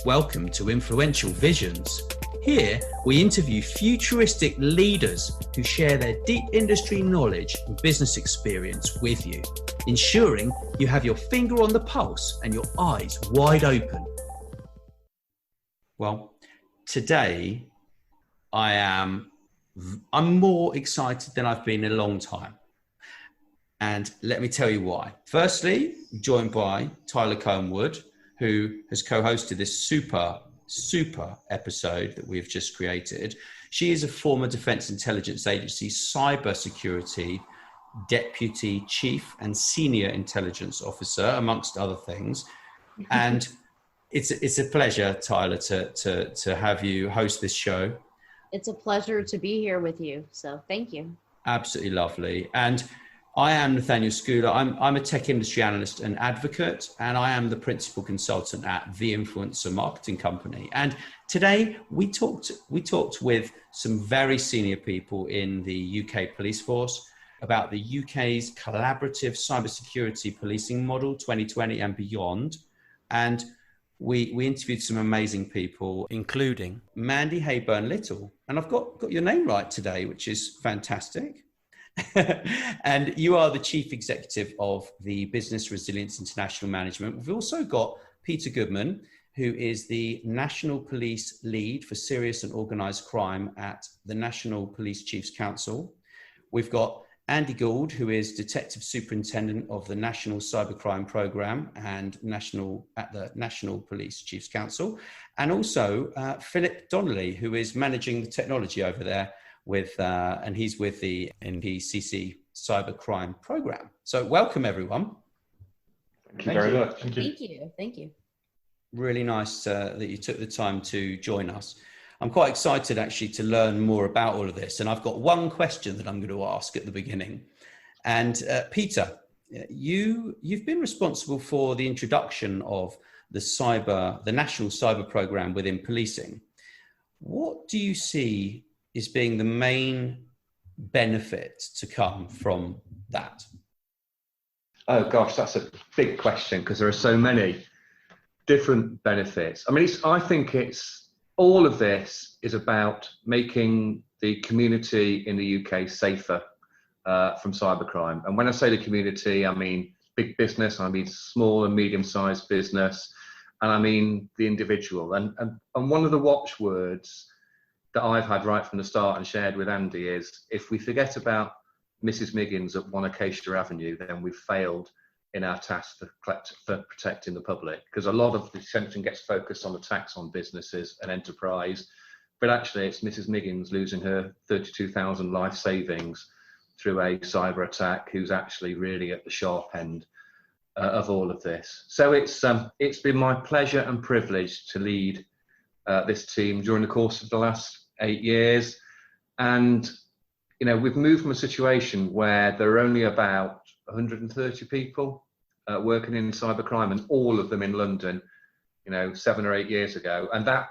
Welcome to Influential Visions. Here, we interview futuristic leaders who share their deep industry knowledge and business experience with you, ensuring you have your finger on the pulse and your eyes wide open. Well, today I'm more excited than I've been in a long time. And let me tell you why. Firstly, joined by Tyler Cohenwood, who has co-hosted this super episode that we've just created. She is a former Defense Intelligence Agency cybersecurity deputy chief and senior intelligence officer, amongst other things. And it's a pleasure, Tyler, to have you host this show. It's a pleasure to be here with you. So thank you. Absolutely lovely. And I am Nathaniel Schooler. I'm a tech industry analyst and advocate, and I am the principal consultant at The Influencer Marketing Company. And today we talked with some very senior people in the UK police force about the UK's collaborative cybersecurity policing model 2020 and beyond. And we interviewed some amazing people, including Mandy Haeburn-Little. And I've got your name right today, which is fantastic. And you are the chief executive of the Business Resilience International Management. We've also got Peter Goodman, who is the National Police Lead for Serious and Organised Crime at the National Police Chiefs Council. We've got Andy Gould, who is Detective Superintendent of the National Cybercrime Programme and at the National Police Chiefs Council. And also Phillip Donnelly, who is managing the technology over there and he's with the NPCC Cybercrime Programme. So welcome, everyone. Thank you very much. Thank you. Really nice that you took the time to join us. I'm quite excited actually to learn more about all of this. And I've got one question that I'm going to ask at the beginning. And Peter, you've been responsible for the introduction of the National Cyber Programme within policing. What do you see is being the main benefit to come from that? Oh gosh, that's a big question because there are so many different benefits. I mean, I think all of this is about making the community in the UK safer from cybercrime. And when I say the community, I mean big business, I mean small and medium-sized business, and I mean the individual. And one of the watchwords that I've had right from the start and shared with Andy is, if we forget about Mrs. Miggins at 1 Acacia Avenue, then we've failed in our task for protecting the public. Because a lot of the attention gets focused on attacks on businesses and enterprise, but actually it's Mrs. Miggins losing her 32,000 life savings through a cyber attack, who's actually really at the sharp end of all of this. So it's been my pleasure and privilege to lead this team during the course of the last 8 years. And, we've moved from a situation where there are only about 130 people working in cybercrime, and all of them in London, 7 or 8 years ago. And that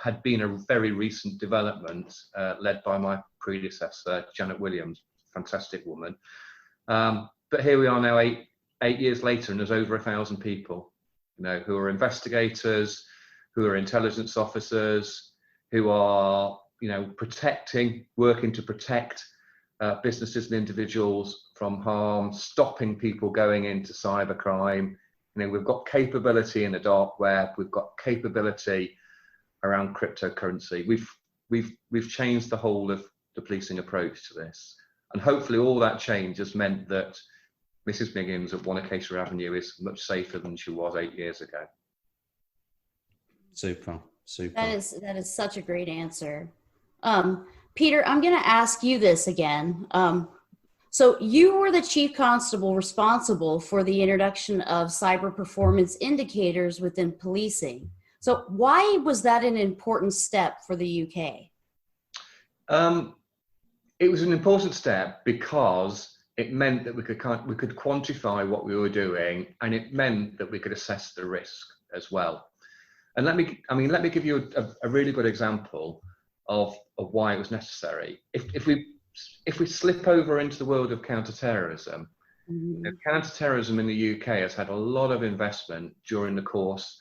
had been a very recent development led by my predecessor, Janet Williams, fantastic woman. But here we are now, eight years later, and there's over 1,000 people, who are investigators, who are intelligence officers, who are, working to protect businesses and individuals from harm, stopping people going into cybercrime. We've got capability in the dark web, we've got capability around cryptocurrency. We've changed the whole of the policing approach to this. And hopefully all that change has meant that Mrs. Miggins at 1 Acacia Avenue is much safer than she was 8 years ago. Super. That is such a great answer. Peter, I'm going to ask you this again. So you were the chief constable responsible for the introduction of cyber performance indicators within policing. So why was that an important step for the UK? It was an important step because it meant that we could quantify what we were doing, and it meant that we could assess the risk as well. And let me give you a really good example of why it was necessary. If we slip over into the world of counterterrorism, counterterrorism in the UK has had a lot of investment during the course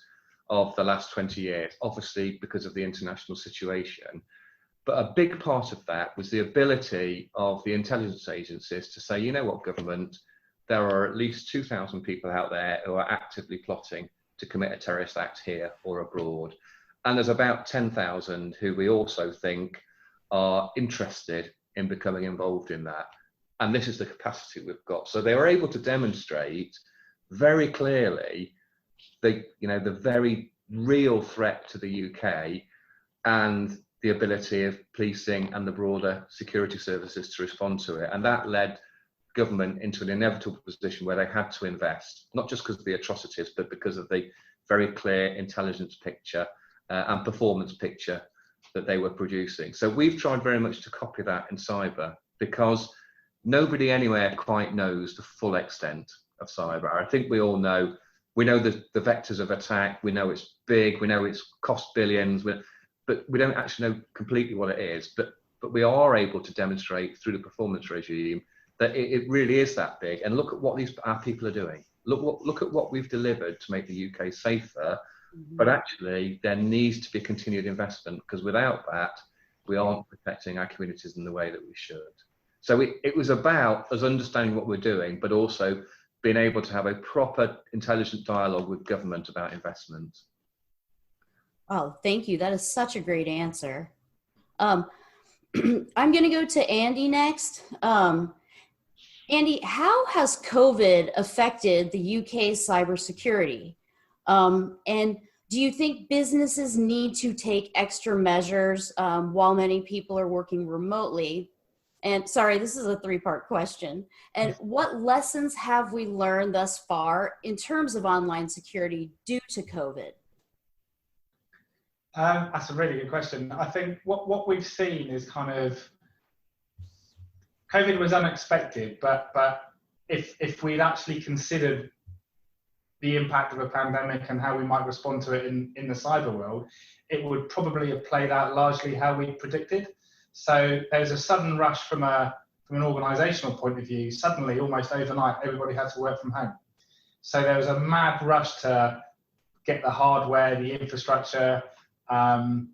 of the last 20 years, obviously because of the international situation. But a big part of that was the ability of the intelligence agencies to say, you know what, government, there are at least 2,000 people out there who are actively plotting to commit a terrorist act here or abroad. And there's about 10,000 who we also think are interested in becoming involved in that. And this is the capacity we've got. So they were able to demonstrate very clearly the very real threat to the UK and the ability of policing and the broader security services to respond to it. And that led government into an inevitable position where they had to invest, not just because of the atrocities, but because of the very clear intelligence picture and performance picture that they were producing. So we've tried very much to copy that in cyber, because nobody anywhere quite knows the full extent of cyber. I think we all know, we know the vectors of attack, we know it's big, we know it's cost billions, but we don't actually know completely what it is. But we are able to demonstrate through the performance regime that it really is that big. And look at what our people are doing. Look at what we've delivered to make the UK safer. But actually, there needs to be continued investment, because without that, we aren't protecting our communities in the way that we should. So it was about us understanding what we're doing, but also being able to have a proper intelligent dialogue with government about investment. Oh, thank you. That is such a great answer. I'm going to go to Andy next. Andy, how has COVID affected the UK's cybersecurity? And do you think businesses need to take extra measures while many people are working remotely? And sorry, this is a 3-part question. And what lessons have we learned thus far in terms of online security due to COVID? That's a really good question. I think what we've seen is kind of, COVID was unexpected, but if we'd actually considered the impact of a pandemic and how we might respond to it in the cyber world, it would probably have played out largely how we predicted. So there's a sudden rush from an organisational point of view. Suddenly, almost overnight, everybody had to work from home. So there was a mad rush to get the hardware, the infrastructure, and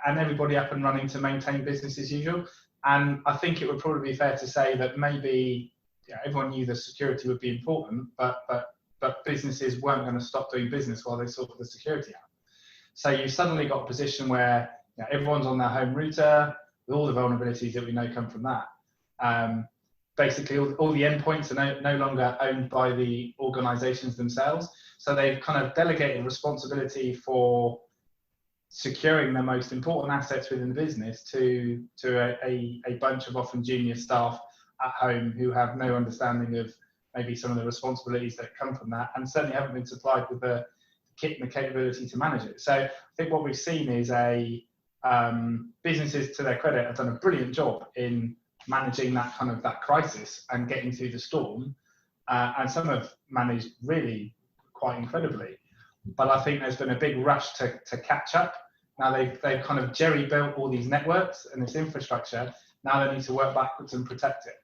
everybody up and running to maintain business as usual. And I think it would probably be fair to say that maybe everyone knew the security would be important, but businesses weren't going to stop doing business while they sorted the security out. So you suddenly got a position where everyone's on their home router, with all the vulnerabilities that we know come from that. Basically, all the endpoints are no longer owned by the organizations themselves. So they've kind of delegated responsibility for securing the most important assets within the business to a bunch of often junior staff at home who have no understanding of maybe some of the responsibilities that come from that, and certainly haven't been supplied with the kit and the capability to manage it. So I think what we've seen is businesses, to their credit, have done a brilliant job in managing that crisis and getting through the storm, and some have managed really quite incredibly. But I think there's been a big rush to catch up. Now they've kind of jerry-built all these networks and this infrastructure. Now they need to work backwards and protect it.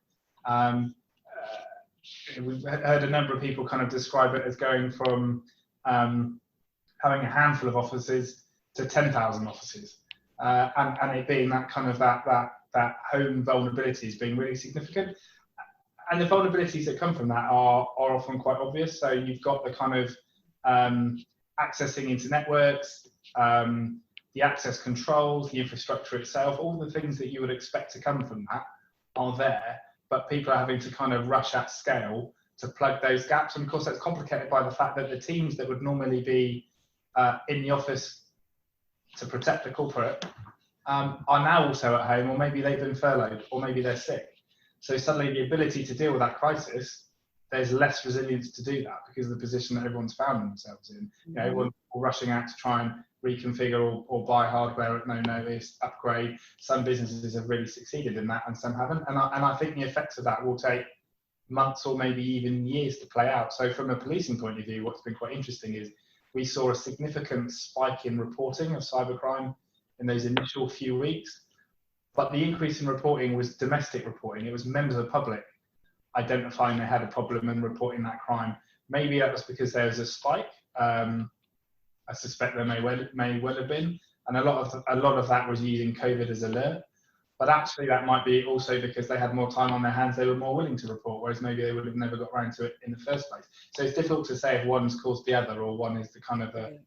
We've heard a number of people kind of describe it as going from having a handful of offices to 10,000 offices, and it being that kind of that home vulnerabilities being really significant. And the vulnerabilities that come from that are often quite obvious. So you've got the kind of accessing into networks, the access controls, the infrastructure itself, all the things that you would expect to come from that are there, but people are having to kind of rush at scale to plug those gaps. And of course, that's complicated by the fact that the teams that would normally be in the office to protect the corporate are now also at home, or maybe they've been furloughed, or maybe they're sick. So suddenly the ability to deal with that crisis, there's less resilience to do that because of the position that everyone's found themselves in. Everyone's rushing out to try and reconfigure or buy hardware at no notice, upgrade. Some businesses have really succeeded in that and some haven't. And I think the effects of that will take months or maybe even years to play out. So from a policing point of view, what's been quite interesting is we saw a significant spike in reporting of cybercrime in those initial few weeks. But the increase in reporting was domestic reporting. It was members of the public identifying they had a problem and reporting that crime. Maybe that was because there was a spike I suspect there may well have been, and a lot of that was using COVID as alert. But actually, that might be also because they had more time on their hands; they were more willing to report, whereas maybe they would have never got around to it in the first place. So it's difficult to say if one's caused the other, or one is the kind of the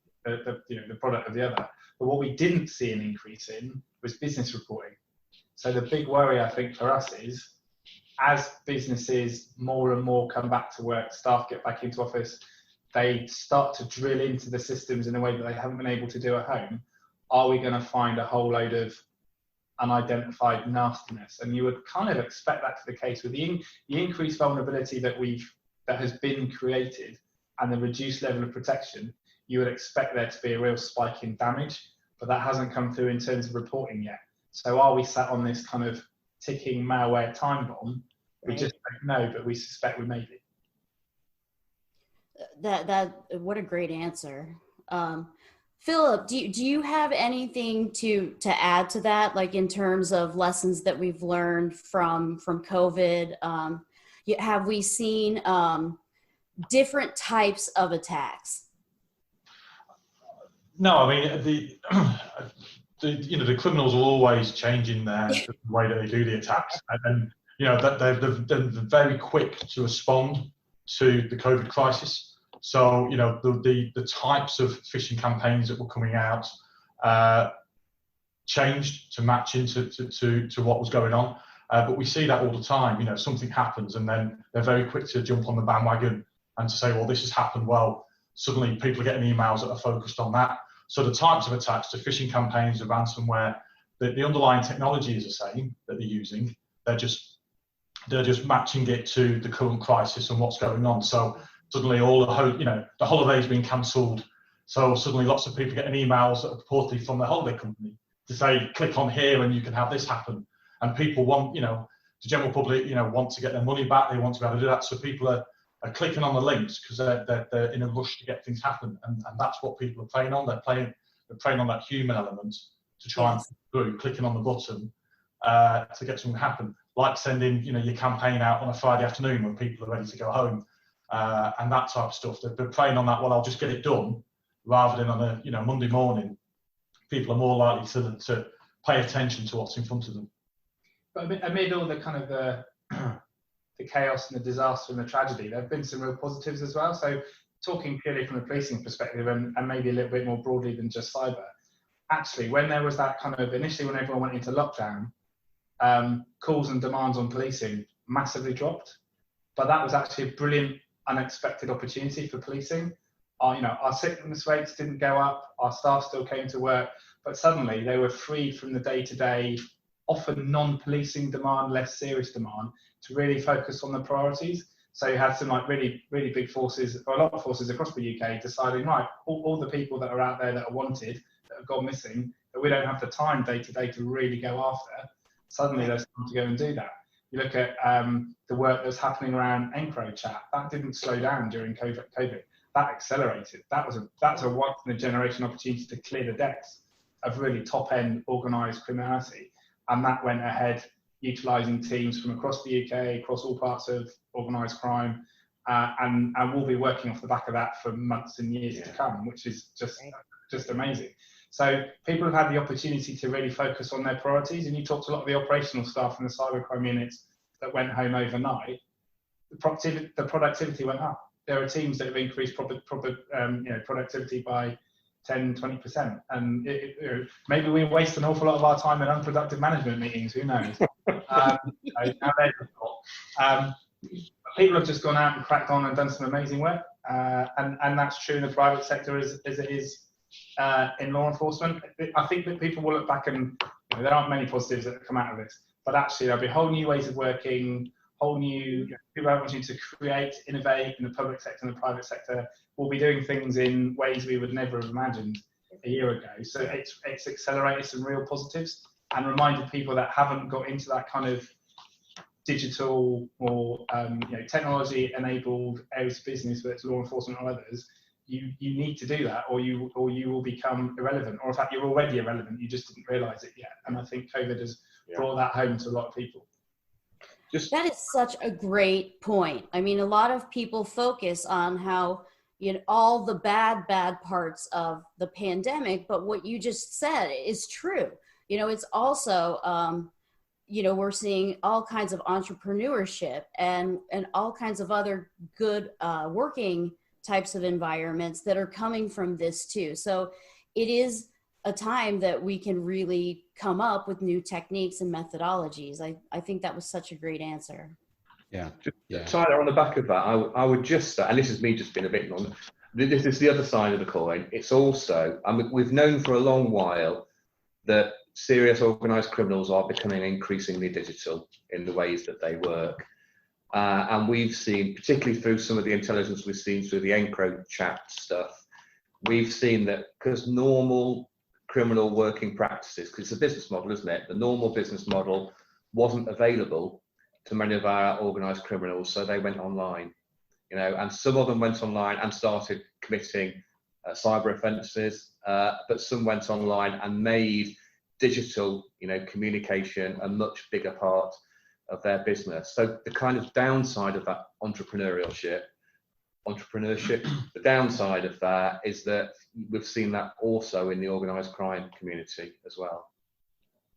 product of the other. But what we didn't see an increase in was business reporting. So the big worry, I think, for us is, as businesses more and more come back to work, staff get back into office, they start to drill into the systems in a way that they haven't been able to do at home. Are we going to find a whole load of unidentified nastiness? And you would kind of expect that to be the case with the increased vulnerability that has been created and the reduced level of protection. You would expect there to be a real spike in damage, but that hasn't come through in terms of reporting yet. So are we sat on this kind of ticking malware time bomb? We just don't know, but we suspect we may be. What a great answer. Phillip, do you have anything to add to that, like in terms of lessons that we've learned from COVID? Have we seen different types of attacks? No, I mean the criminals are always changing the way that they do the attacks, and that they're very quick to respond to the COVID crisis. So, the types of phishing campaigns that were coming out changed to match into to what was going on. But we see that all the time. Something happens and then they're very quick to jump on the bandwagon and to say, well, this has happened. Well, suddenly people are getting emails that are focused on that. So the types of attacks, the phishing campaigns, the ransomware, the underlying technology is the same that they're using. They're just matching it to the current crisis and what's going on. So suddenly the holiday's been cancelled. So suddenly lots of people getting emails that are purportedly from their holiday company to say, click on here and you can have this happen. And people want, the general public, want to get their money back. They want to be able to do that. So people are clicking on the links because they're in a rush to get things happen. And that's what people are playing on. They're playing on that human element to try and through clicking on the button to get something to happen. Like sending, your campaign out on a Friday afternoon when people are ready to go home. And that type of stuff. They're playing on that, well, I'll just get it done, rather than on a Monday morning. People are more likely to pay attention to what's in front of them. But amid all the kind of the chaos and the disaster and the tragedy, there have been some real positives as well. So talking purely from a policing perspective and maybe a little bit more broadly than just cyber, actually, when there was that kind of, initially when everyone went into lockdown, calls and demands on policing massively dropped. But that was actually a brilliant unexpected opportunity for policing. Our sickness rates didn't go up, our staff still came to work, but suddenly they were freed from the day-to-day, often non-policing demand, less serious demand, to really focus on the priorities. So you had some really, really big forces, or a lot of forces across the UK deciding, right, all the people that are out there that are wanted, that have gone missing, that we don't have the time day-to-day to really go after, suddenly there's time to go and do that. You look at the work that's happening around EncroChat. That didn't slow down during COVID. That accelerated. That's a once-in-a-generation opportunity to clear the decks of really top-end organised criminality. And that went ahead, utilising teams from across the UK, across all parts of organised crime, and we'll be working off the back of that for months and years to come, which is just amazing. So people have had the opportunity to really focus on their priorities, and you talked to a lot of the operational staff in the cybercrime units that went home overnight. The productivity went up. There are teams that have increased productivity by 10, 20%, and maybe we waste an awful lot of our time in unproductive management meetings. Who knows? People have just gone out and cracked on and done some amazing work, and that's true in the private sector as it is. In law enforcement, I think that people will look back and there aren't many positives that come out of this, but actually there'll be whole new ways of working, whole new people are wanting to create, innovate in the public sector and the private sector. We'll be doing things in ways we would never have imagined a year ago. So it's accelerated some real positives and reminded people that haven't got into that kind of digital or technology enabled areas of business, whether it's law enforcement or others. You need to do that, or you will become irrelevant, or in fact you're already irrelevant. You just didn't realise it yet. And I think COVID has brought that home to a lot of people. That is such a great point. I mean, a lot of people focus on how all the bad parts of the pandemic. But what you just said is true. It's also, we're seeing all kinds of entrepreneurship and all kinds of other good working types of environments that are coming from this too. So it is a time that we can really come up with new techniques and methodologies. I think that was such a great answer. Yeah. Tyler, on the back of that, I would just, and this is me just being a bit non, this is the other side of the coin. It's also, we've known for a long while that serious organised criminals are becoming increasingly digital in the ways that they work. And we've seen, particularly through some of the intelligence we've seen through the EncroChat stuff, we've seen that because normal criminal working practices, because it's a business model, isn't it? The normal business model wasn't available to many of our organised criminals, so they went online, and some of them went online and started committing cyber offences, but some went online and made digital, communication a much bigger part of their business. So the kind of downside of that entrepreneurship, the downside of that is that we've seen that also in the organised crime community as well.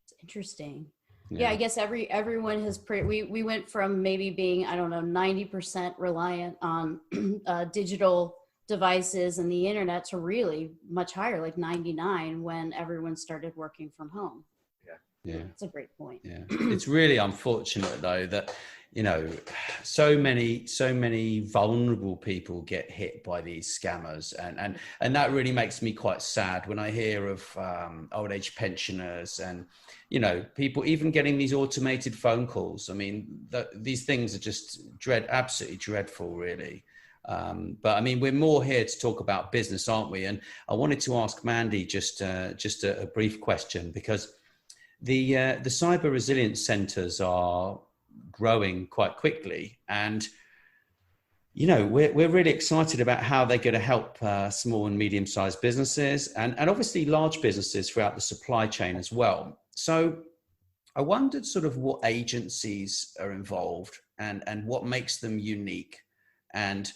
It's interesting. Yeah, I guess everyone has we went from maybe being, 90% reliant on digital devices and the internet to really much higher, like 99, when everyone started working from home. Yeah, that's a great point. Yeah, it's really unfortunate though that so many vulnerable people get hit by these scammers, and that really makes me quite sad when I hear of old age pensioners and people even getting these automated phone calls. I mean, these things are just absolutely dreadful, really. But I mean, we're more here to talk about business, aren't we? And I wanted to ask Mandy just a brief question, because the cyber resilience centers are growing quite quickly, and we're really excited about how they're going to help small and medium-sized businesses and obviously large businesses throughout the supply chain as well. So I wondered sort of what agencies are involved and what makes them unique, and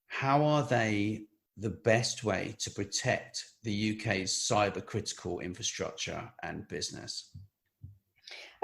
how are they the best way to protect the UK's cyber critical infrastructure and business?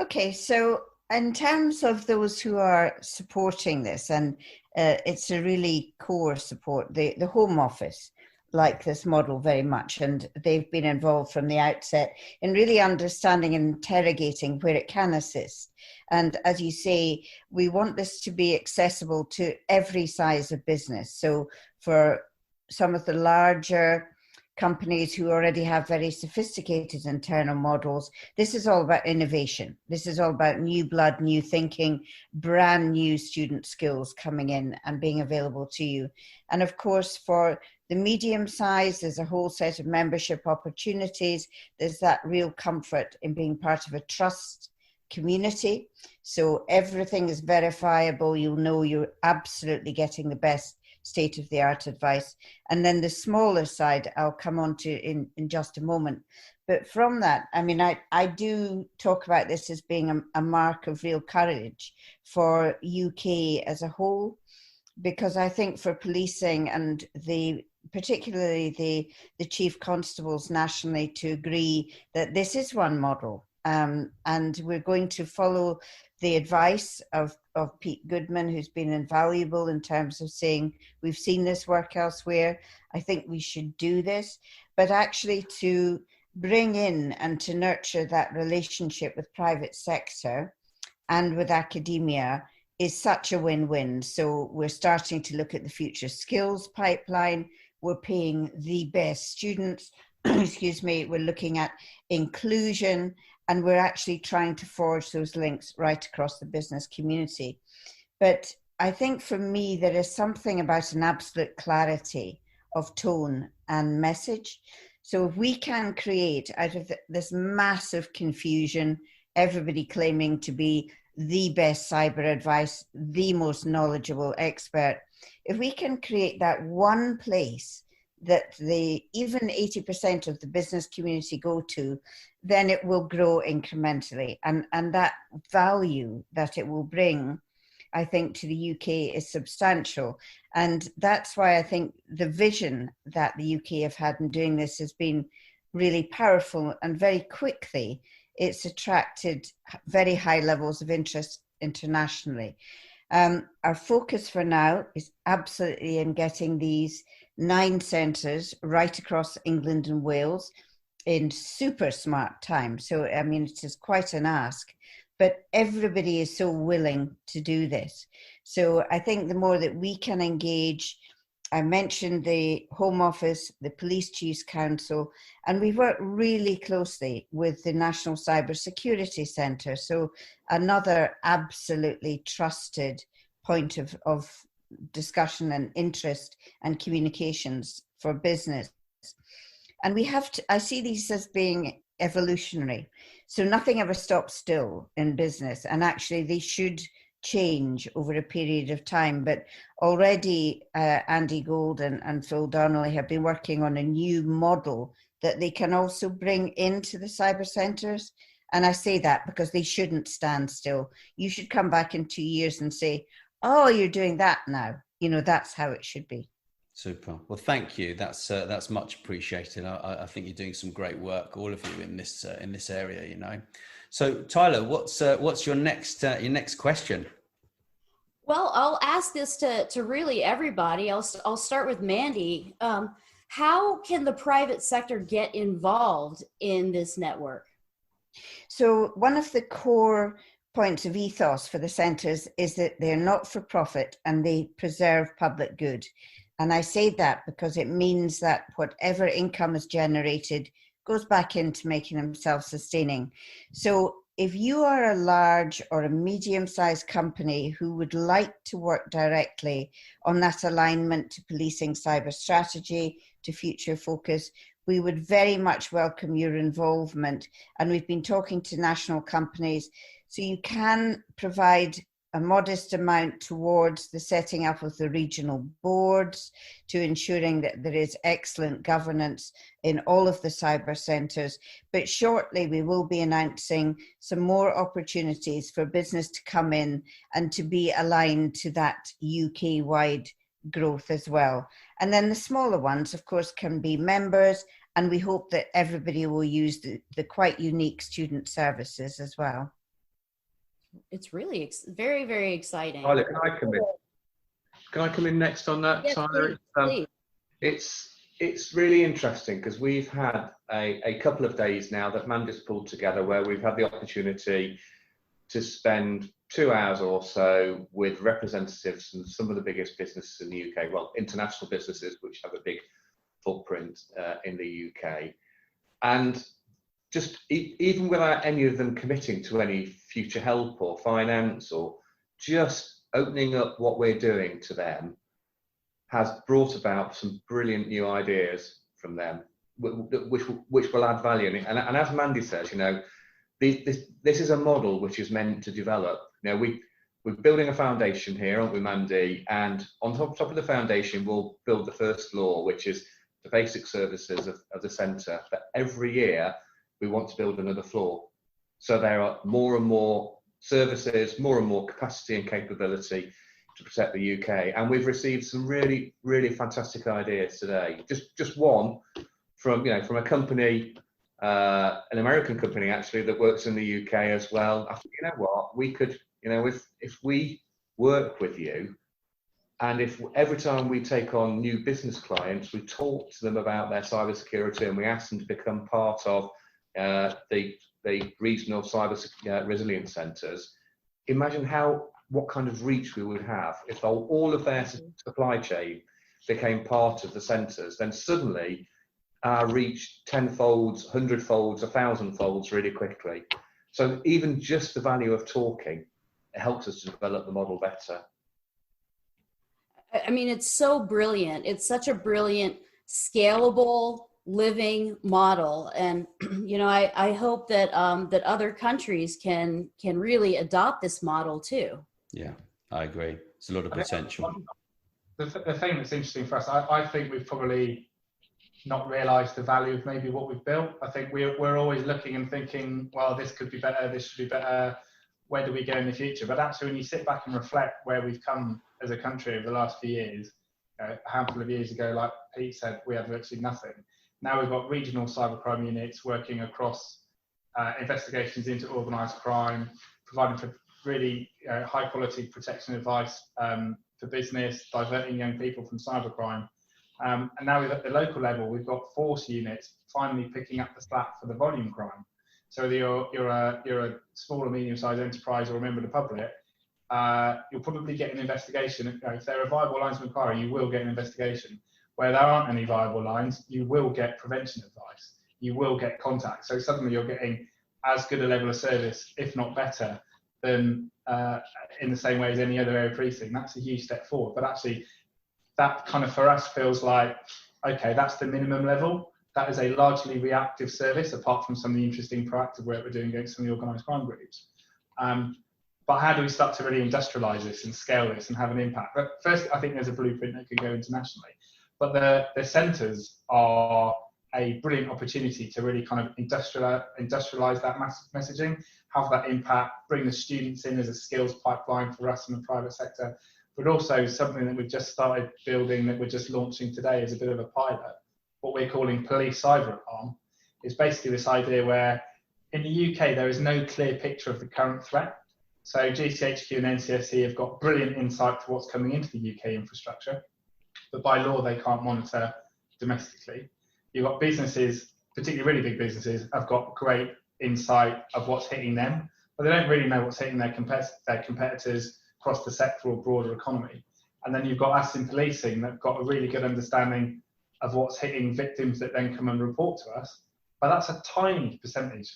Okay, so in terms of those who are supporting this, and it's a really core support, the Home Office like this model very much, and they've been involved from the outset in really understanding and interrogating where it can assist. And as you say, we want this to be accessible to every size of business. So for some of the larger companies who already have very sophisticated internal models, this is all about innovation. This is all about new blood, new thinking, brand new student skills coming in and being available to you. And of course, for the medium size, there's a whole set of membership opportunities. There's that real comfort in being part of a trust community. So everything is verifiable. You'll know you're absolutely getting the best state-of-the-art advice. And then the smaller side, I'll come on to in just a moment. But from that, I mean, I do talk about this as being a mark of real courage for UK as a whole, because I think for policing and particularly the chief constables nationally to agree that this is one model. And we're going to follow the advice of Pete Goodman, who's been invaluable in terms of saying, we've seen this work elsewhere, I think we should do this. But actually to bring in and to nurture that relationship with private sector and with academia is such a win-win. So we're starting to look at the future skills pipeline. We're paying the best students, excuse me, we're looking at inclusion, and we're actually trying to forge those links right across the business community. But I think for me, there is something about an absolute clarity of tone and message. So if we can create out of this massive confusion, everybody claiming to be the best cyber advice, the most knowledgeable expert, if we can create that one place that even 80% of the business community go to, then it will grow incrementally. And that value that it will bring, I think, to the UK is substantial. And that's why I think the vision that the UK have had in doing this has been really powerful, and very quickly it's attracted very high levels of interest internationally. Our focus for now is absolutely in getting these 9 centres right across England and Wales in super smart time. So, I mean, it is quite an ask, but everybody is so willing to do this. So I think the more that we can engage, I mentioned the Home Office, the Police Chiefs Council, and we've worked really closely with the National Cyber Security Centre. So another absolutely trusted point of discussion and interest and communications for business. And we have to, I see these as being evolutionary. So nothing ever stops still in business, and actually they should change over a period of time. But already Andy Gould and Phil Donnelly have been working on a new model that they can also bring into the cyber centres. And I say that because they shouldn't stand still. You should come back in 2 years and say, oh, you're doing that now. You know, that's how it should be. Super. Well, thank you. That's much appreciated. I think you're doing some great work, all of you, in this area. You know. So, Tyler, what's your next question? Well, I'll ask this to really everybody. I'll start with Mandy. How can the private sector get involved in this network? So one of the core points of ethos for the centres is that they're not for profit and they preserve public good. And I say that because it means that whatever income is generated goes back into making them self-sustaining. So if you are a large or a medium-sized company who would like to work directly on that alignment to policing cyber strategy, to future focus, we would very much welcome your involvement. And we've been talking to national companies, so you can provide a modest amount towards the setting up of the regional boards, to ensuring that there is excellent governance in all of the cyber centres. But shortly we will be announcing some more opportunities for business to come in and to be aligned to that UK-wide growth as well. And then the smaller ones, of course, can be members, and we hope that everybody will use the quite unique student services as well. It's really very, very exciting. Tyler, can I come in? Can I come in next on that, yes, Tyler? please. It's really interesting because we've had a couple of days now that Mandy's pulled together where we've had the opportunity to spend 2 hours or so with representatives from some of the biggest businesses in the UK, well, international businesses which have a big footprint in the UK. And just even without any of them committing to any future help or finance, or just opening up what we're doing to them, has brought about some brilliant new ideas from them, which will add value. And as Mandy says, you know, this is a model which is meant to develop. You know, we're building a foundation here, aren't we, Mandy? And on top of the foundation, we'll build the first floor, which is the basic services of the centre. But every year, we want to build another floor. So there are more and more services, more and more capacity and capability to protect the UK. And we've received some really, really fantastic ideas today. Just one from a company, an American company actually, that works in the UK as well. I think, you know what, we could, you know, if we work with you, and if every time we take on new business clients, we talk to them about their cybersecurity and we ask them to become part of the regional cyber resilience centres, imagine what kind of reach we would have if all of their supply chain became part of the centres. Then suddenly our reach 10-folds, 100-folds, 1,000-folds really quickly. So even just the value of talking, it helps us to develop the model better. I mean, it's so brilliant. It's such a brilliant, scalable, living model. And, you know, I hope that that other countries can really adopt this model too. Yeah, I agree. It's a lot of potential. The thing that's interesting for us, I think we've probably not realised the value of maybe what we've built. I think we're always looking and thinking, well, this could be better, this should be better. where do we go in the future? But actually, when you sit back and reflect where we've come as a country over the last few years, a handful of years ago, like Pete said, we had virtually nothing. Now we've got regional cybercrime units working across investigations into organised crime, providing for really high quality protection advice for business, diverting young people from cybercrime. And now at the local level, we've got force units finally picking up the slack for the volume crime. So whether you're a small or medium-sized enterprise or a member of the public, you'll probably get an investigation. If there are viable lines of inquiry, you will get an investigation. Where there aren't any viable lines, you will get prevention advice. You will get contact. So suddenly you're getting as good a level of service, if not better, than in the same way as any other area precinct. That's a huge step forward. But actually, that kind of for us feels like, okay, that's the minimum level. That is a largely reactive service, apart from some of the interesting proactive work we're doing against some of the organised crime groups. But how do we start to really industrialise this and scale this and have an impact? But first, I think there's a blueprint that could go internationally. But the centres are a brilliant opportunity to really kind of industrialise that messaging, have that impact, bring the students in as a skills pipeline for us in the private sector, but also something that we've just started building, that we're just launching today as a bit of a pilot. What we're calling police cyber alarm is basically this idea where in the UK there is no clear picture of the current threat. So GCHQ and NCSC have got brilliant insight to what's coming into the UK infrastructure, but by law they can't monitor domestically. You've got businesses, particularly really big businesses, have got great insight of what's hitting them, but they don't really know what's hitting their competitors across the sector or broader economy. And then you've got us in policing that have got a really good understanding of what's hitting victims that then come and report to us. But that's a tiny percentage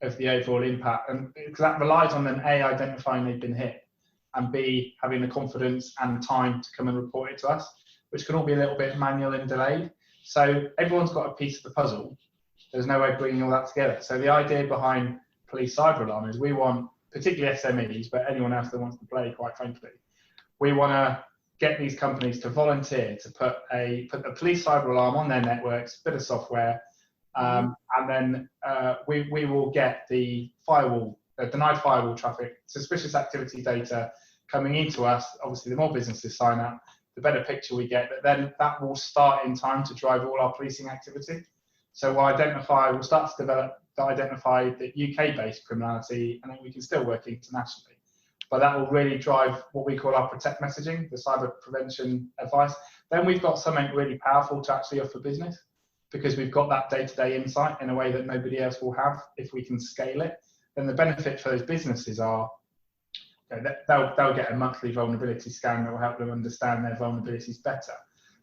of the overall impact, and because that relies on them A, identifying they've been hit, and B, having the confidence and time to come and report it to us, which can all be a little bit manual and delayed. So everyone's got a piece of the puzzle. There's no way of bringing all that together. So the idea behind police cyber alarm is we want, particularly SMEs, but anyone else that wants to play, quite frankly, we want to get these companies to volunteer to put a police cyber alarm on their networks, bit of software, and then we will get the denied firewall traffic, suspicious activity data coming into us. Obviously, the more businesses sign up, the better picture we get. But then that will start in time to drive all our policing activity. So we'll start to identify the UK-based criminality, and then we can still work internationally. But that will really drive what we call our protect messaging, the cyber prevention advice. Then we've got something really powerful to actually offer business, because we've got that day-to-day insight in a way that nobody else will have if we can scale it. Then the benefit for those businesses are they'll get a monthly vulnerability scan that will help them understand their vulnerabilities better.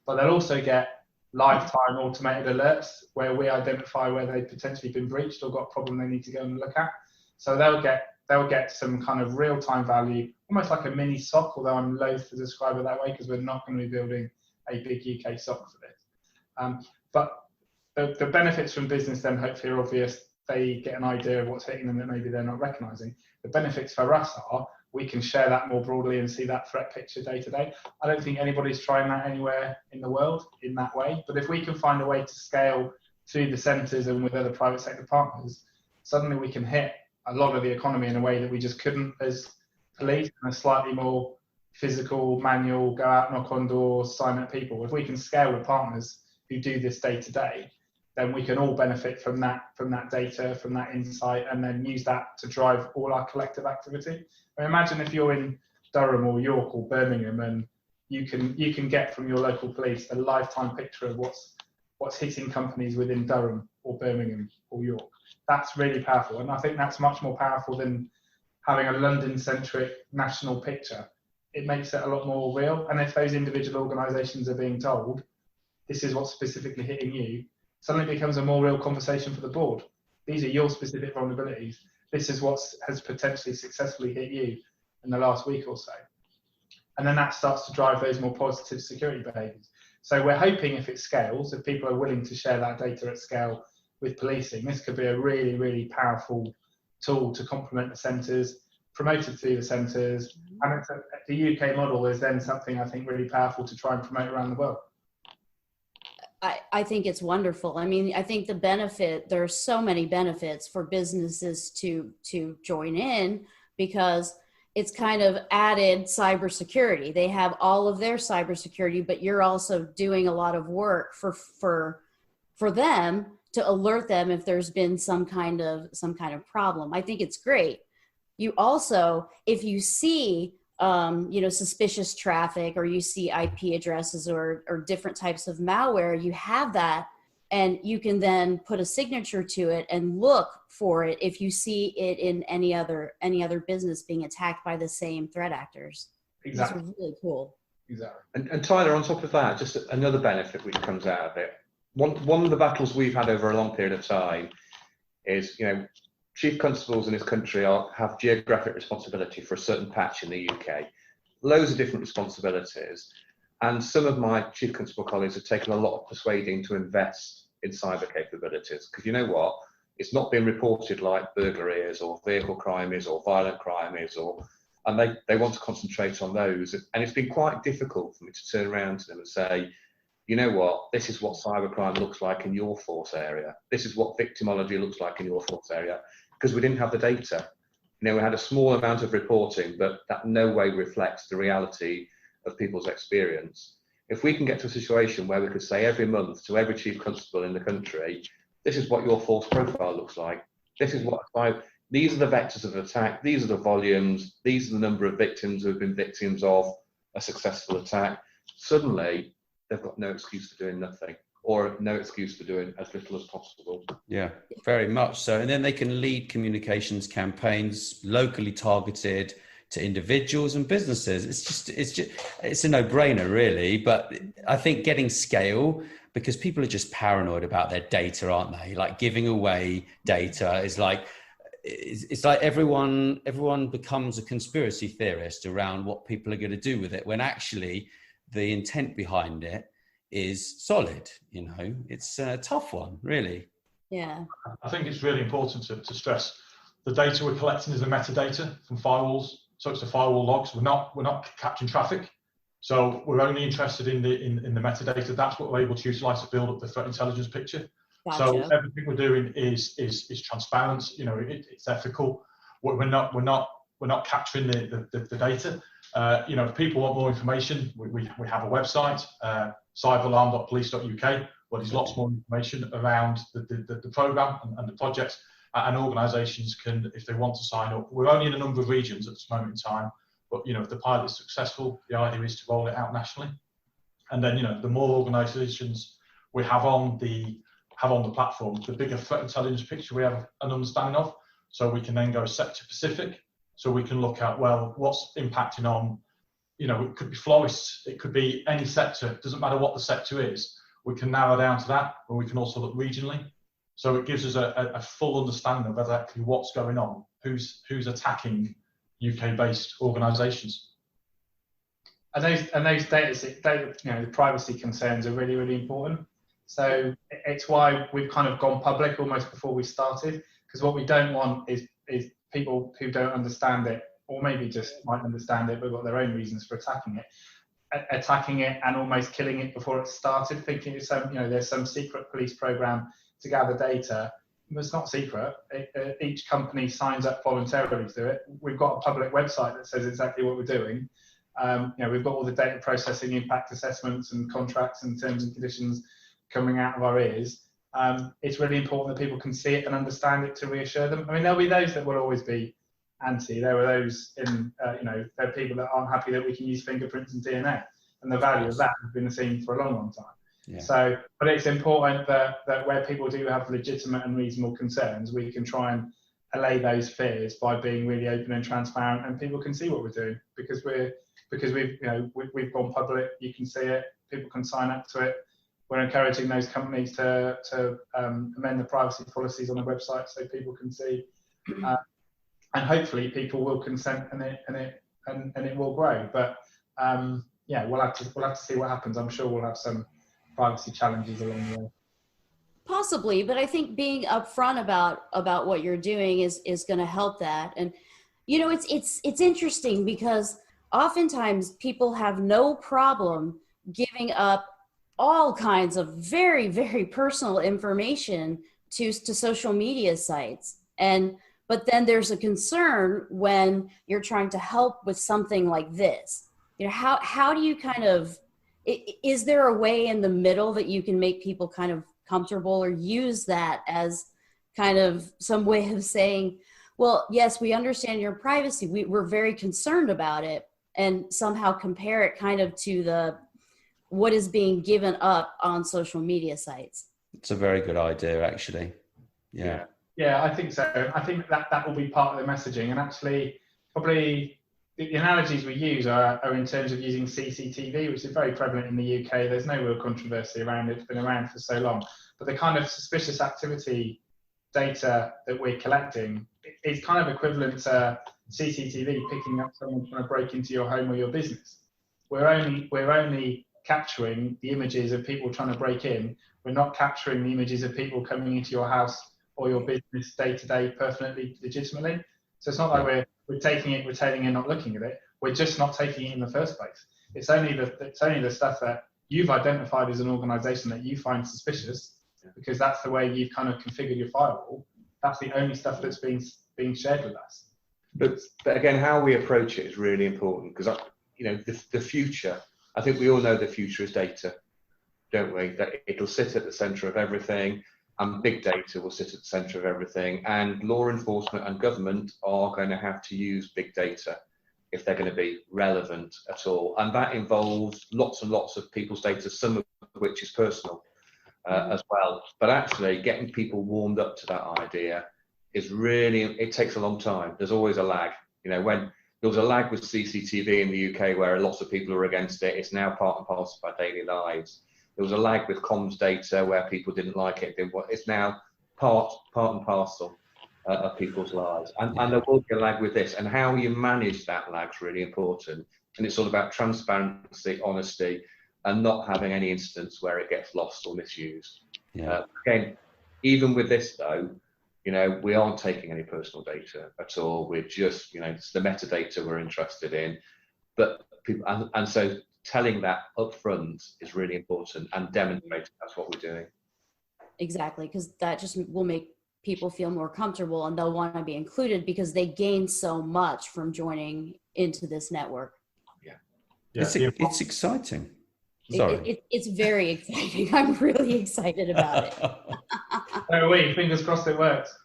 But they'll also get lifetime automated alerts where we identify where they've potentially been breached or got a problem they need to go and look at. So they'll get some kind of real-time value, almost like a mini SOC, although I'm loath to describe it that way because we're not going to be building a big UK SOC for this. But the benefits from business then hopefully are obvious. They get an idea of what's hitting them that maybe they're not recognising. The benefits for us are we can share that more broadly and see that threat picture day to day. I don't think anybody's trying that anywhere in the world in that way. But if we can find a way to scale through the centres and with other private sector partners, suddenly we can hit a lot of the economy in a way that we just couldn't as police, and a slightly more physical, manual, go out, knock on doors, sign up people. If we can scale with partners who do this day to day, then we can all benefit from that data, from that insight, and then use that to drive all our collective activity. I mean, imagine if you're in Durham or York or Birmingham, and you can get from your local police a lifetime picture of what's hitting companies within Durham or Birmingham or York. That's really powerful, and I think that's much more powerful than having a London-centric national picture. It makes it a lot more real, and if those individual organisations are being told, this is what's specifically hitting you, suddenly becomes a more real conversation for the board. These are your specific vulnerabilities. This is what has potentially successfully hit you in the last week or so. And then that starts to drive those more positive security behaviours. So we're hoping if it scales, if people are willing to share that data at scale with policing, this could be a really, really powerful tool to complement the centres, promoted through the centres. And the UK model is then something I think really powerful to try and promote around the world. I think it's wonderful. I mean, I think there are so many benefits for businesses to join in, because it's kind of added cybersecurity. They have all of their cybersecurity, but you're also doing a lot of work for them to alert them if there's been some kind of problem. I think it's great. You also, if you see suspicious traffic, or you see IP addresses or different types of malware, you have that, and you can then put a signature to it and look for it if you see it in any other business being attacked by the same threat actors. Exactly. It's really cool. Exactly. And Tyler, on top of that, just another benefit which comes out of it. One of the battles we've had over a long period of time is, chief constables in this country have geographic responsibility for a certain patch in the UK. Loads of different responsibilities. And some of my chief constable colleagues have taken a lot of persuading to invest in cyber capabilities. Because you know what? It's not been reported like burglary is, or vehicle crime is, or violent crime is, and they want to concentrate on those. And it's been quite difficult for me to turn around to them and say, you know what, this is what cybercrime looks like in your force area. This is what victimology looks like in your force area, because we didn't have the data. We had a small amount of reporting, but that no way reflects the reality of people's experience. If we can get to a situation where we could say every month to every chief constable in the country, this is what your force profile looks like. These are the vectors of attack. These are the volumes. These are the number of victims who have been victims of a successful attack. Suddenly, they've got no excuse for doing nothing, or no excuse for doing as little as possible. Yeah, very much so. And then they can lead communications campaigns locally targeted to individuals and businesses. It's a no-brainer, really. But I think getting scale, because people are just paranoid about their data, aren't they? Like, giving away data is like, it's like everyone becomes a conspiracy theorist around what people are going to do with it, when actually the intent behind it is solid. It's a tough one, really. Yeah. I think it's really important to stress the data we're collecting is the metadata from firewalls. So it's the firewall logs. We're not capturing traffic. So we're only interested in the metadata. That's what we're able to utilize to build up the threat intelligence picture. Gotcha. So everything we're doing is transparent. It's ethical. We're not capturing the data. If people want more information, we have a website, cyberalarm.police.uk, where there's lots more information around the program and the projects. And organisations can, if they want to sign up. We're only in a number of regions at this moment in time, but if the pilot is successful, the idea is to roll it out nationally. And then the more organisations we have on the platform, the bigger threat intelligence picture we have an understanding of. So we can then go sector specific. So we can look at, well, what's impacting on, it could be florists, it could be any sector, it doesn't matter what the sector is. We can narrow down to that, and we can also look regionally. So it gives us a full understanding of exactly what's going on, who's attacking UK-based organisations. And those data, the privacy concerns are really, really important. So it's why we've kind of gone public almost before we started, because what we don't want is people who don't understand it, or maybe just might understand it but got their own reasons for attacking it and almost killing it before it started, thinking it's there's some secret police program to gather data. It's not secret. Each company signs up voluntarily to do it. We've got a public website that says exactly what we're doing. We've got all the data processing, impact assessments and contracts and terms and conditions coming out of our ears. It's really important that people can see it and understand it to reassure them. I mean, there'll be those that will always be anti. There are those there are people that aren't happy that we can use fingerprints and DNA, and the value of that has been seen for a long, long time. Yeah. So, but it's important that where people do have legitimate and reasonable concerns, we can try and allay those fears by being really open and transparent, and people can see what we're doing because we've gone public. You can see it. People can sign up to it. We're encouraging those companies to amend the privacy policies on the website so people can see, and hopefully people will consent and it will grow. But we'll have to see what happens. I'm sure we'll have some privacy challenges along the way. Possibly, but I think being upfront about what you're doing is going to help that. And it's interesting because oftentimes people have no problem giving up all kinds of very, very personal information to social media sites. And But then there's a concern when you're trying to help with something like this. You know, how do you kind of, is there a way in the middle that you can make people kind of comfortable, or use that as kind of some way of saying, well, yes, we understand your privacy. We're very concerned about it, and somehow compare it kind of to what is being given up on social media sites? It's a very good idea, actually. Yeah. Yeah, I think so. I think that will be part of the messaging. And actually, probably the analogies we use are in terms of using CCTV, which is very prevalent in the UK. There's no real controversy around it. It's been around for so long. But the kind of suspicious activity data that we're collecting is kind of equivalent to CCTV picking up someone trying to break into your home or your business. We're only capturing the images of people trying to break in. We're not capturing the images of people coming into your house or your business day-to-day perfectly legitimately. So it's not like we're taking it, retaining it, not looking at it. We're just not taking it in the first place. It's only the stuff that you've identified as an organization that you find suspicious, because that's the way you've kind of configured your firewall. That's the only stuff that's being shared with us. But again, how we approach it is really important, because the future, I think we all know the future is data, don't we? That it'll sit at the center of everything, and big data will sit at the center of everything, and law enforcement and government are going to have to use big data if they're going to be relevant at all. And that involves lots and lots of people's data, some of which is personal as well. But actually getting people warmed up to that idea is really, it takes a long time. There's always a lag. You know, when there was a lag with CCTV in the UK where lots of people are against it, it's now part and parcel of our daily lives. There was a lag with comms data where people didn't like it. It's now part and parcel of people's lives. And there will be a lag with this. And how you manage that lag is really important. And it's all about transparency, honesty, and not having any instance where it gets lost or misused. Yeah. Again, even with this though, you know, we aren't taking any personal data at all. We're just, you know, it's the metadata we're interested in. But people, and so telling that up front is really important, and demonstrating that's what we're doing. Exactly, because that just will make people feel more comfortable, and they'll want to be included because they gain so much from joining into this network. It's exciting. Sorry. It's very exciting. I'm really excited about it. Oh wait, fingers crossed it works.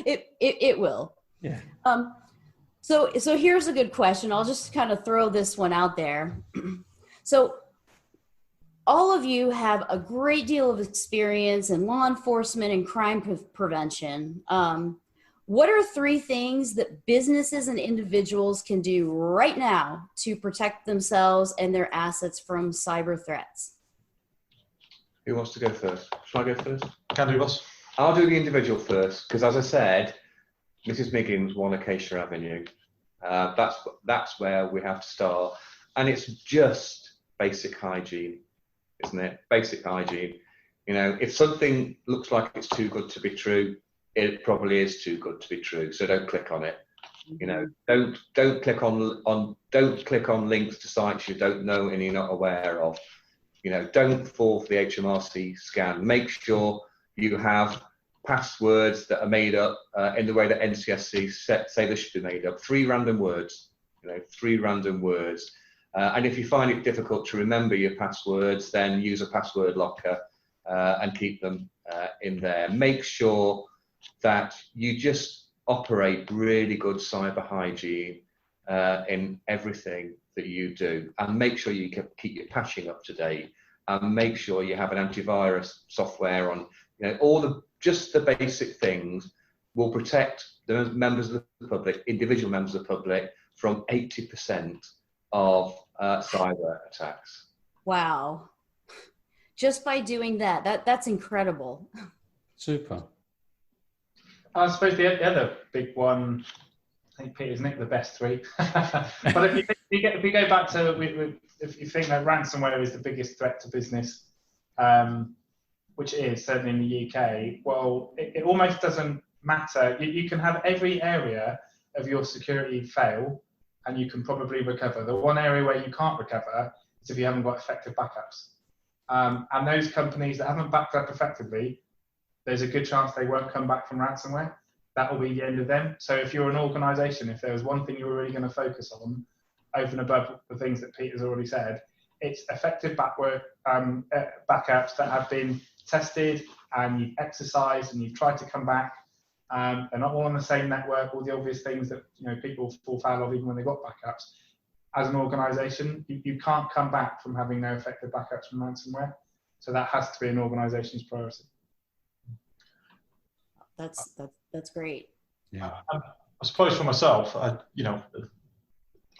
It will. Yeah. So here's a good question. I'll just kind of throw this one out there. So all of you have a great deal of experience in law enforcement and crime prevention. What are 3 things that businesses and individuals can do right now to protect themselves and their assets from cyber threats? Who wants to go first? Shall I go first? Can do, boss. I'll do the individual first, because as I said, Mrs. Miggins won Acacia Avenue. That's where we have to start. And it's just basic hygiene, isn't it? Basic hygiene. You know, if something looks like it's too good to be true, it probably is too good to be true. So don't click on it. You know, don't click on links to sites you don't know and you're not aware of. You know, don't fall for the HMRC scam. Make sure you have passwords that are made up in the way that NCSC say they should be made up. 3 random words. You know, 3 random words. And if you find it difficult to remember your passwords, then use a password locker and keep them in there. Make sure that you just operate really good cyber hygiene in everything that you do, and make sure you keep your patching up to date, and make sure you have an antivirus software on. You know, just the basic things will protect the members of the public, individual members of the public, from 80% of cyber attacks. Wow. Just by doing that's incredible. Super. I suppose the other big one, I think Peter's nicked the best 3. But if you go back to, if you think that ransomware is the biggest threat to business, which it is certainly in the UK, well, it almost doesn't matter. You can have every area of your security fail, and you can probably recover. The one area where you can't recover is if you haven't got effective backups. And those companies that haven't backed up effectively, there's a good chance they won't come back from ransomware. That will be the end of them. So if you're an organisation, if there was one thing you were really going to focus on, over and above the things that Peter's already said, it's effective backups that have been tested and you've exercised and you've tried to come back. They're not all on the same network, all the obvious things that people fall foul of even when they've got backups. As an organisation, you can't come back from having no effective backups from ransomware. So that has to be an organisation's priority. That's great. Yeah. I suppose for myself, I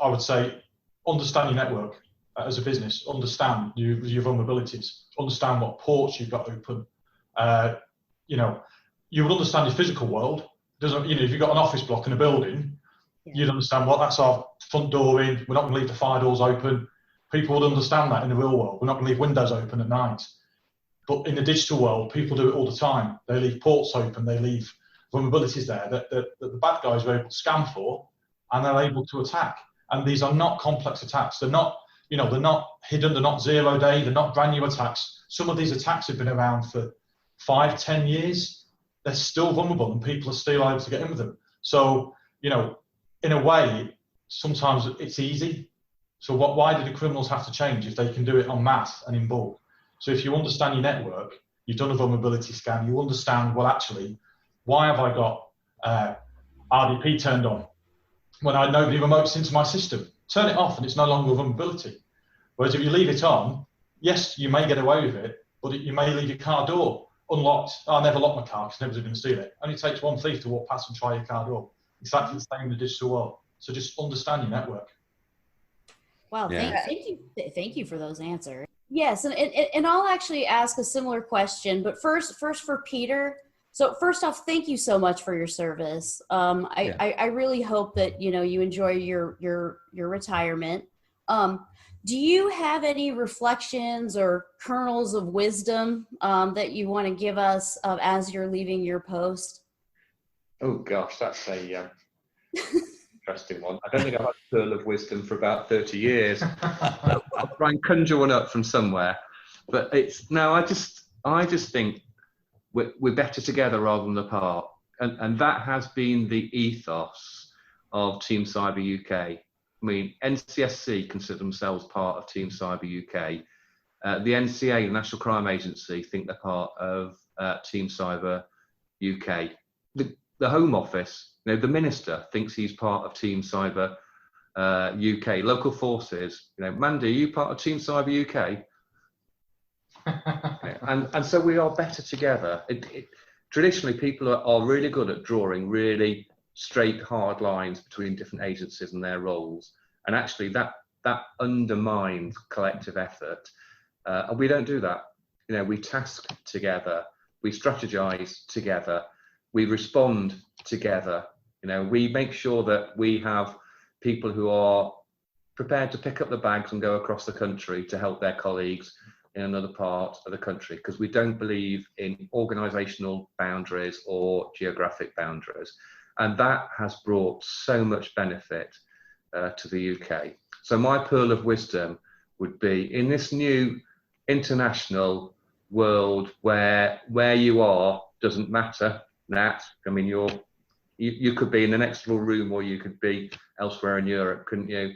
would say understand your network as a business, understand your vulnerabilities, understand what ports you've got open. You would understand your physical world. If you've got an office block in a building, you'd understand that's our front door in. We're not going to leave the fire doors open. People would understand that in the real world. We're not going to leave windows open at night. But in the digital world, people do it all the time. They leave ports open. They leave vulnerabilities there that the bad guys are able to scan for, and they're able to attack. And these are not complex attacks. They're not hidden. They're not 0 day. They're not brand new attacks. Some of these attacks have been around for 5-10 years. They're still vulnerable, and people are still able to get in with them. So, in a way, sometimes it's easy. So why do the criminals have to change if they can do it en masse and in bulk? So if you understand your network, you've done a vulnerability scan, you understand, well, actually, why have I got RDP turned on when I had nobody remotes into my system? Turn it off and it's no longer a vulnerability. Whereas if you leave it on, yes, you may get away with it, but you may leave your car door unlocked. I never lock my car because nobody's going to steal it. Only takes one thief to walk past and try your car door. Exactly the same in the digital world. So just understand your network. Wow, Yeah. thank you for those answers. Yes, and I'll actually ask a similar question, but first for Peter. So first off, thank you so much for your service. I really hope that you enjoy your retirement. Do you have any reflections or kernels of wisdom that you want to give us as you're leaving your post? Oh gosh, that's a interesting one. I don't think I've had a pearl of wisdom for about 30 years. I'll try and conjure one up from somewhere. But I just think we're better together rather than apart. And that has been the ethos of Team Cyber UK. I mean, NCSC consider themselves part of Team Cyber UK. The NCA, the National Crime Agency, think they're part of Team Cyber UK. The Home Office, the Minister thinks he's part of Team Cyber UK. Local forces, Mandy, are you part of Team Cyber UK? and so we are better together. Traditionally, people are really good at drawing really straight, hard lines between different agencies and their roles. And actually that undermines collective effort. And we don't do that. We task together, we strategize together, we respond together. We make sure that we have people who are prepared to pick up the bags and go across the country to help their colleagues in another part of the country, because we don't believe in organisational boundaries or geographic boundaries. And that has brought so much benefit to the UK. So my pearl of wisdom would be, in this new international world where you are doesn't matter, Nat. I mean, you could be in the next little room, or you could be elsewhere in Europe, couldn't you?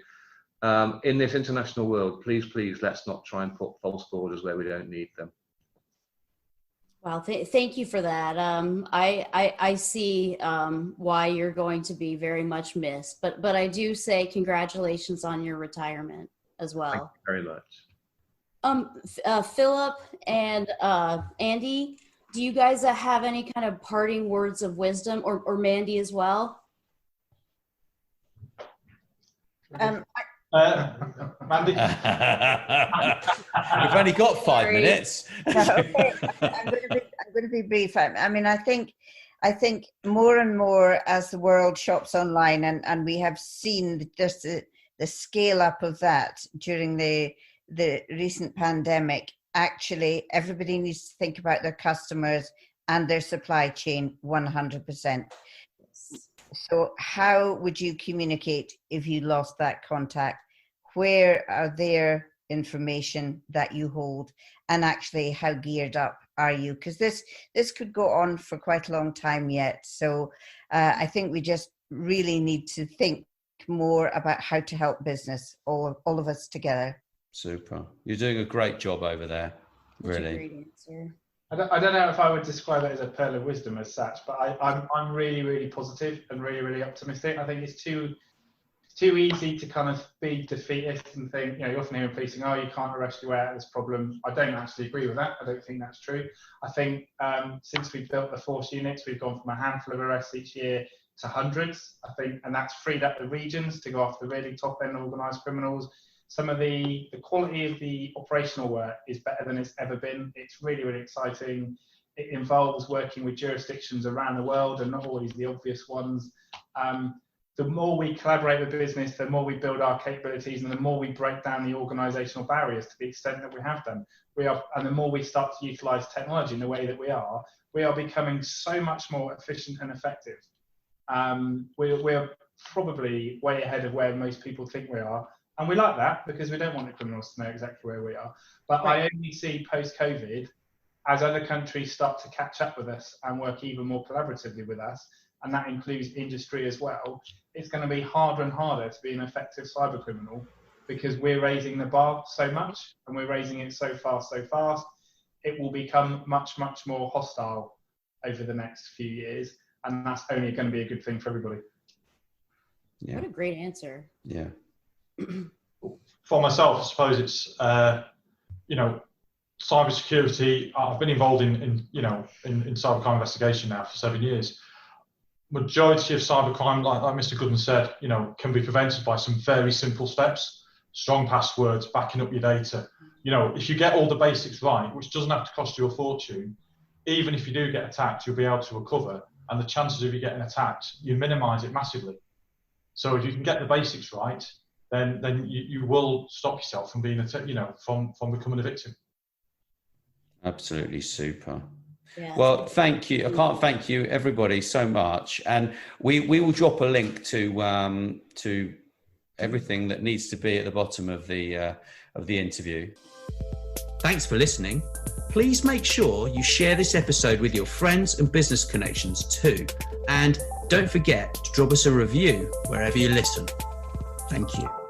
In this international world, please, let's not try and put false borders where we don't need them. Well, thank you for that. I see why you're going to be very much missed, but I do say congratulations on your retirement as well. Thank you very much. Phillip and Andy, do you guys have any kind of parting words of wisdom, or Mandy as well? Mandy? We've only got 5 minutes. Okay. I'm going to be brief. I mean, I think more and more as the world shops online, and we have seen just the scale up of that during the recent pandemic. Actually, everybody needs to think about their customers and their supply chain 100%. So how would you communicate if you lost that contact? Where are their information that you hold? And actually, how geared up are you? Because this could go on for quite a long time yet. So I think we just really need to think more about how to help business, all of us together. Super. You're doing a great job over there. That's Really. a great answer. I don't know if I would describe it as a pearl of wisdom as such, but I'm really, really positive and really, really optimistic. I think it's too easy to kind of be defeatist and think, you often hear policing, oh, you can't arrest your way out of this problem. I don't actually agree with that. I don't think that's true. I think since we've built the force units, we've gone from a handful of arrests each year to hundreds, I think, and that's freed up the regions to go after the really top end organised criminals. Some of the quality of the operational work is better than it's ever been. It's really, really exciting. It involves working with jurisdictions around the world and not always the obvious ones. The more we collaborate with business, the more we build our capabilities and the more we break down the organisational barriers to the extent that we have done. And the more we start to utilise technology in the way that we are becoming so much more efficient and effective. We're probably way ahead of where most people think we are. And we like that because we don't want the criminals to know exactly where we are. But I only see post-COVID, as other countries start to catch up with us and work even more collaboratively with us, and that includes industry as well, it's going to be harder and harder to be an effective cyber criminal because we're raising the bar so much and we're raising it so fast. It will become much, much more hostile over the next few years. And that's only going to be a good thing for everybody. Yeah. What a great answer. Yeah. For myself, I suppose it's, cybersecurity. I've been involved in cybercrime investigation now for 7 years. Majority of cybercrime, like Mr. Goodman said, can be prevented by some very simple steps, strong passwords, backing up your data. If you get all the basics right, which doesn't have to cost you a fortune, even if you do get attacked, you'll be able to recover. And the chances of you getting attacked, you minimise it massively. So if you can get the basics right, then you will stop yourself from being from becoming a victim. Absolutely super. Yeah. Well, thank you. I can't thank you, everybody, so much. And we will drop a link to everything that needs to be at the bottom of the interview. Thanks for listening. Please make sure you share this episode with your friends and business connections too. And don't forget to drop us a review wherever you listen. Thank you.